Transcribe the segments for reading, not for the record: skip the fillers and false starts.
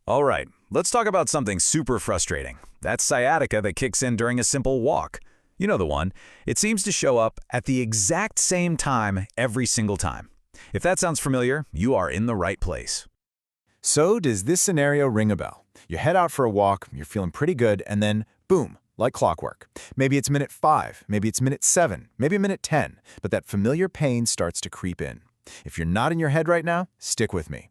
All right, let's talk about something super frustrating. That's sciatica that kicks in during a simple walk. You know the one. It seems to show up at the exact same time every single time. If that sounds familiar, you are in the right place. So does this scenario ring a bell? You head out for a walk, you're feeling pretty good, and then boom, like clockwork. Maybe it's minute 5, maybe it's minute 7, maybe minute 10, but that familiar pain starts to creep in. If you're not in your head right now, stick with me.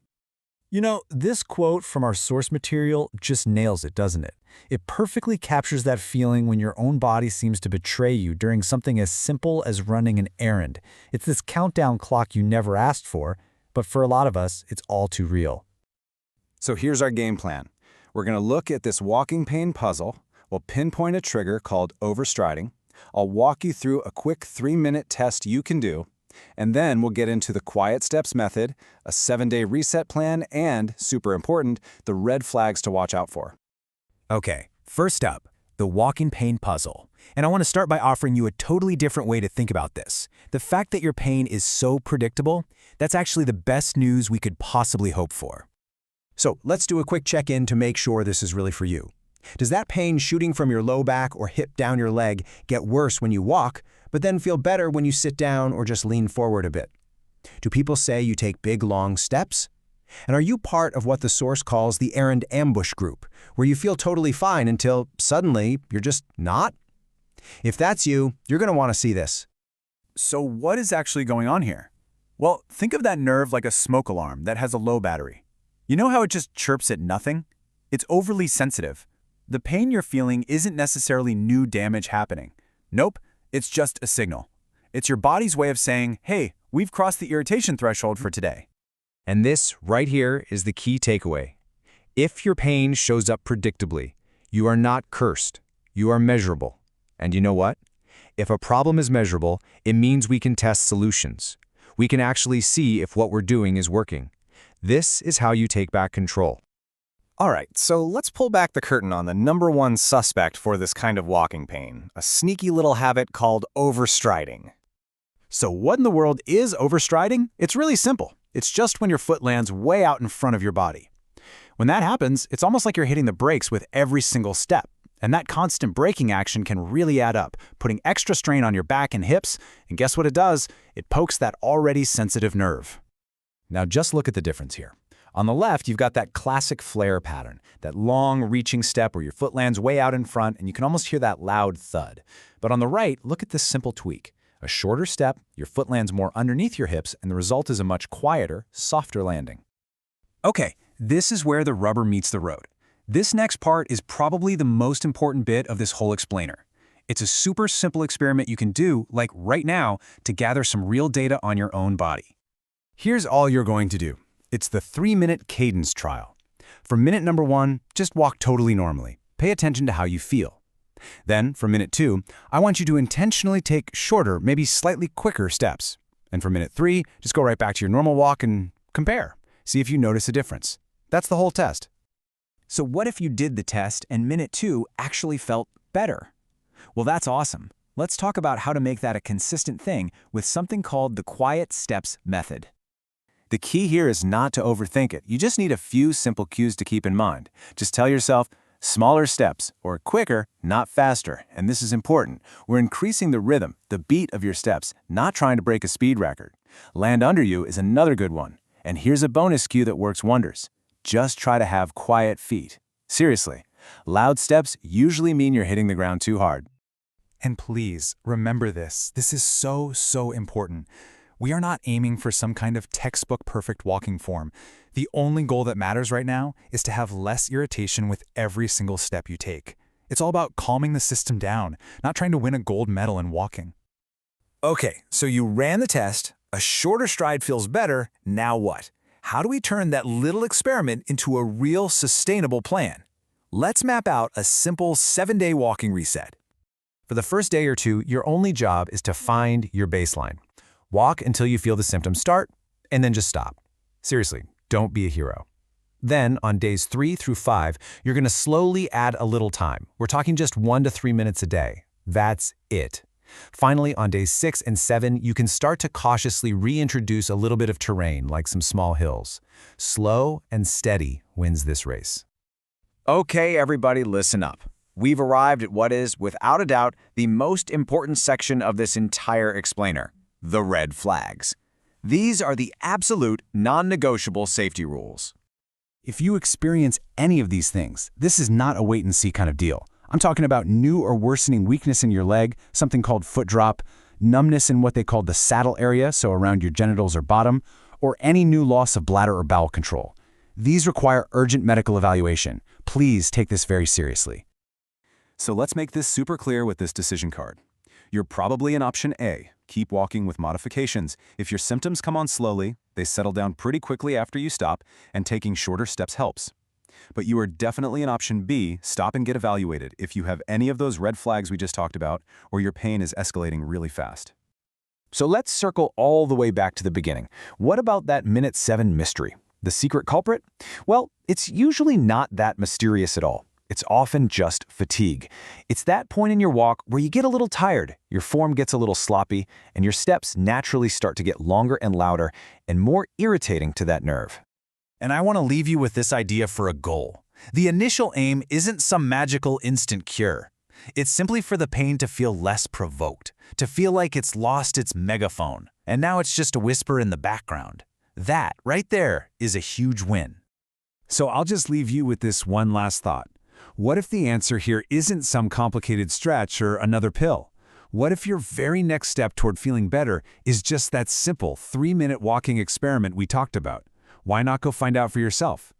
You know, this quote from our source material just nails it, doesn't it? It perfectly captures that feeling when your own body seems to betray you during something as simple as running an errand. It's this countdown clock you never asked for, but for a lot of us, it's all too real. So here's our game plan. We're going to look at this walking pain puzzle. We'll pinpoint a trigger called overstriding. I'll walk you through a quick 3-minute test you can do. And then we'll get into the quiet steps method, a 7-day reset plan, and, super important, the red flags to watch out for. Okay, first up, the walking pain puzzle. And I want to start by offering you a totally different way to think about this. The fact that your pain is so predictable, that's actually the best news we could possibly hope for. So let's do a quick check-in to make sure this is really for you. Does that pain shooting from your low back or hip down your leg get worse when you walk, but then feel better when you sit down or just lean forward a bit? Do people say you take big, long steps? And are you part of what the source calls the errand ambush group, where you feel totally fine until suddenly you're just not? If that's you, you're going to want to see this. So what is actually going on here? Well, think of that nerve like a smoke alarm that has a low battery. You know how it just chirps at nothing? It's overly sensitive. The pain you're feeling isn't necessarily new damage happening. Nope, it's just a signal. It's your body's way of saying, hey, we've crossed the irritation threshold for today. And this right here is the key takeaway. If your pain shows up predictably, you are not cursed. You are measurable. And you know what? If a problem is measurable, it means we can test solutions. We can actually see if what we're doing is working. This is how you take back control. All right, so let's pull back the curtain on the #1 suspect for this kind of walking pain, a sneaky little habit called overstriding. So what in the world is overstriding? It's really simple. It's just when your foot lands way out in front of your body. When that happens, it's almost like you're hitting the brakes with every single step. And that constant braking action can really add up, putting extra strain on your back and hips, and guess what it does? It pokes that already sensitive nerve. Now just look at the difference here. On the left, you've got that classic flare pattern, that long reaching step where your foot lands way out in front and you can almost hear that loud thud. But on the right, look at this simple tweak. A shorter step, your foot lands more underneath your hips, and the result is a much quieter, softer landing. Okay, this is where the rubber meets the road. This next part is probably the most important bit of this whole explainer. It's a super simple experiment you can do, like right now, to gather some real data on your own body. Here's all you're going to do. It's the 3-minute cadence trial. For minute number 1, just walk totally normally. Pay attention to how you feel. Then, for minute 2, I want you to intentionally take shorter, maybe slightly quicker steps. And for minute 3, just go right back to your normal walk and compare. See if you notice a difference. That's the whole test. So what if you did the test and minute 2 actually felt better? Well, that's awesome. Let's talk about how to make that a consistent thing with something called the quiet steps method. The key here is not to overthink it. You just need a few simple cues to keep in mind. Just tell yourself, smaller steps, or quicker, not faster. And this is important. We're increasing the rhythm, the beat of your steps, not trying to break a speed record. Land under you is another good one. And here's a bonus cue that works wonders. Just try to have quiet feet. Seriously, loud steps usually mean you're hitting the ground too hard. And please, remember this. This is so important. We are not aiming for some kind of textbook perfect walking form. The only goal that matters right now is to have less irritation with every single step you take. It's all about calming the system down, not trying to win a gold medal in walking. Okay, so you ran the test, a shorter stride feels better, now what? How do we turn that little experiment into a real sustainable plan? Let's map out a simple 7-day walking reset. For the first day or two, your only job is to find your baseline. Walk until you feel the symptoms start, and then just stop. Seriously, don't be a hero. Then, on days 3 through 5, you're going to slowly add a little time. We're talking just 1 to 3 minutes a day. That's it. Finally, on days 6 and 7, you can start to cautiously reintroduce a little bit of terrain, like some small hills. Slow and steady wins this race. Okay, everybody, listen up. We've arrived at what is, without a doubt, the most important section of this entire explainer, the red flags. These are the absolute, non-negotiable safety rules. If you experience any of these things, this is not a wait-and-see kind of deal. I'm talking about new or worsening weakness in your leg, something called foot drop, numbness in what they call the saddle area, so around your genitals or bottom, or any new loss of bladder or bowel control. These require urgent medical evaluation. Please take this very seriously. So let's make this super clear with this decision card. You're probably in option A, keep walking with modifications. If your symptoms come on slowly, they settle down pretty quickly after you stop, and taking shorter steps helps. But you are definitely in option B, stop and get evaluated if you have any of those red flags we just talked about, or your pain is escalating really fast. So let's circle all the way back to the beginning. What about that minute 7 mystery? The secret culprit? Well, it's usually not that mysterious at all. It's often just fatigue. It's that point in your walk where you get a little tired, your form gets a little sloppy, and your steps naturally start to get longer and louder and more irritating to that nerve. And I want to leave you with this idea for a goal. The initial aim isn't some magical instant cure. It's simply for the pain to feel less provoked, to feel like it's lost its megaphone, and now it's just a whisper in the background. That, right there, is a huge win. So I'll just leave you with this one last thought. What if the answer here isn't some complicated stretch or another pill? What if your very next step toward feeling better is just that simple 3-minute walking experiment we talked about? Why not go find out for yourself?